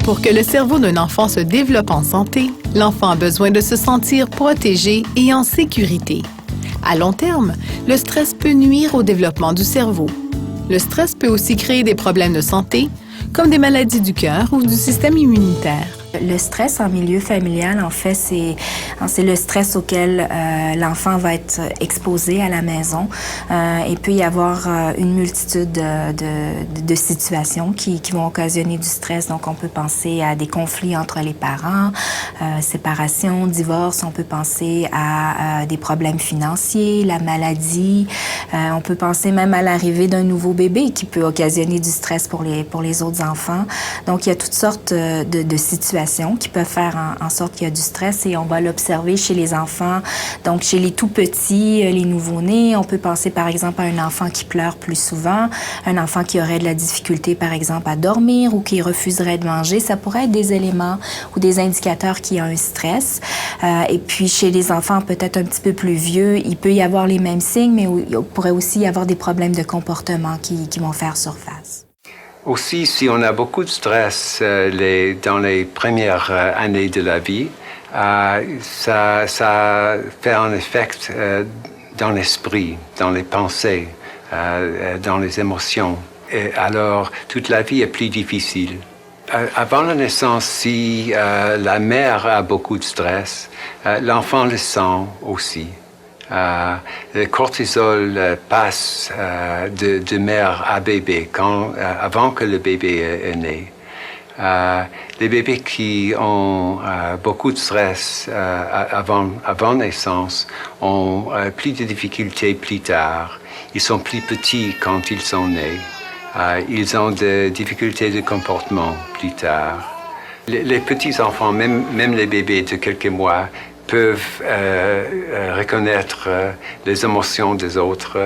Pour que le cerveau d'un enfant se développe en santé, l'enfant a besoin de se sentir protégé et en sécurité. À long terme, le stress peut nuire au développement du cerveau. Le stress peut aussi créer des problèmes de santé, comme des maladies du cœur ou du système immunitaire. Le stress en milieu familial, en fait, c'est le stress auquel l'enfant va être exposé à la maison. Il peut y avoir une multitude de situations qui vont occasionner du stress. Donc, on peut penser à des conflits entre les parents, séparation, divorce. On peut penser à des problèmes financiers, la maladie. On peut penser même à l'arrivée d'un nouveau bébé qui peut occasionner du stress pour les autres enfants. Donc, il y a toutes sortes de situations qui peuvent faire en sorte qu'il y a du stress et on va l'observer chez les enfants. Donc, chez les tout-petits, les nouveau-nés, on peut penser par exemple à un enfant qui pleure plus souvent, un enfant qui aurait de la difficulté par exemple à dormir ou qui refuserait de manger. Ça pourrait être des éléments ou des indicateurs qu'il y a un stress. Et puis, chez les enfants peut-être un petit peu plus vieux, il peut y avoir les mêmes signes, mais il pourrait aussi y avoir des problèmes de comportement qui vont faire surface. Aussi, si on a beaucoup de stress dans les premières années de la vie, ça fait un effet dans l'esprit, dans les pensées, dans les émotions. Et alors, toute la vie est plus difficile. Avant la naissance, si la mère a beaucoup de stress, l'enfant le sent aussi. Le cortisol passe de mère à bébé avant que le bébé est né. Les bébés qui ont beaucoup de stress avant naissance ont plus de difficultés plus tard. Ils sont plus petits quand ils sont nés. Ils ont des difficultés de comportement plus tard. Les petits enfants, même les bébés de quelques mois, peuvent reconnaître les émotions des autres.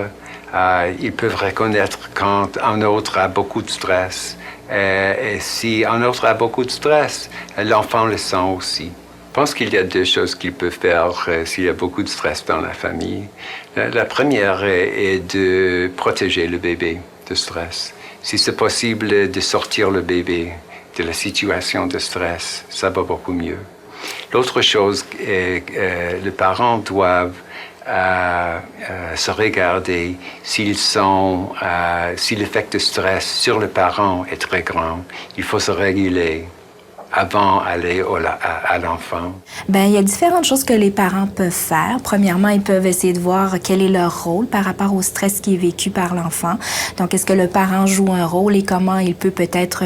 Ils peuvent reconnaître quand un autre a beaucoup de stress. Et si un autre a beaucoup de stress, l'enfant le sent aussi. Je pense qu'il y a deux choses qu'il peut faire s'il y a beaucoup de stress dans la famille. La première est de protéger le bébé de stress. Si c'est possible de sortir le bébé de la situation de stress, ça va beaucoup mieux. L'autre chose est que les parents doivent se regarder si l'effet de stress sur le parent est très grand. Il faut se réguler avant d'aller à l'enfant? Bien, il y a différentes choses que les parents peuvent faire. Premièrement, ils peuvent essayer de voir quel est leur rôle par rapport au stress qui est vécu par l'enfant. Donc, est-ce que le parent joue un rôle et comment il peut peut-être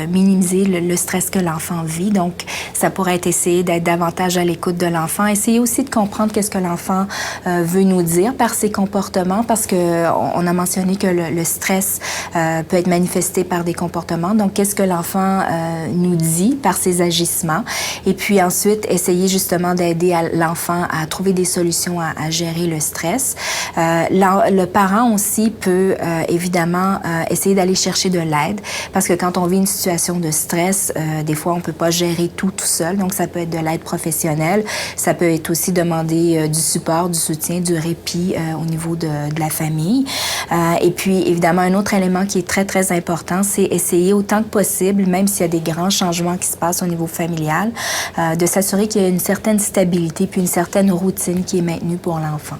minimiser le stress que l'enfant vit. Donc, ça pourrait être essayer d'être davantage à l'écoute de l'enfant. Essayer aussi de comprendre qu'est-ce que l'enfant veut nous dire par ses comportements, parce qu'on a mentionné que le stress peut être manifesté par des comportements. Donc, qu'est-ce que l'enfant nous dit par ses agissements? Et puis ensuite, essayer justement d'aider l'enfant à trouver des solutions à gérer le stress. Le parent aussi peut évidemment essayer d'aller chercher de l'aide, parce que quand on vit une situation de stress, des fois on peut pas gérer tout seul, donc ça peut être de l'aide professionnelle, ça peut être aussi demander du support, du soutien, du répit au niveau de la famille. Et puis évidemment, un autre élément qui est très très important, c'est essayer autant que possible, même s'il y a des grands changements qui se passent au niveau familial, de s'assurer qu'il y a une certaine stabilité puis une certaine routine qui est maintenue pour l'enfant.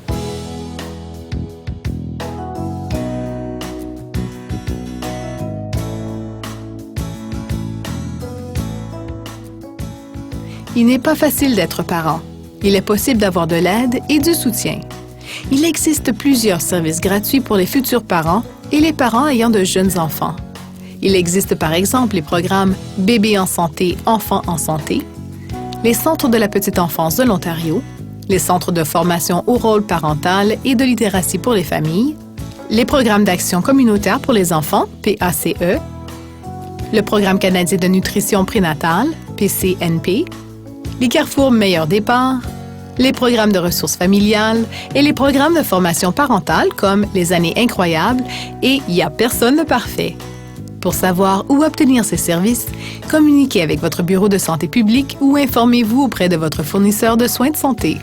Il n'est pas facile d'être parent. Il est possible d'avoir de l'aide et du soutien. Il existe plusieurs services gratuits pour les futurs parents et les parents ayant de jeunes enfants. Il existe par exemple les programmes Bébés en santé, Enfants en santé, les Centres de la petite enfance de l'Ontario, les Centres de formation au rôle parental et de littératie pour les familles, les programmes d'action communautaire pour les enfants, PACE, le Programme canadien de nutrition prénatale, PCNP, les Carrefours Meilleur Départ, les programmes de ressources familiales et les programmes de formation parentale comme les Années incroyables et Il y a personne de parfait. Pour savoir où obtenir ces services, communiquez avec votre bureau de santé publique ou informez-vous auprès de votre fournisseur de soins de santé.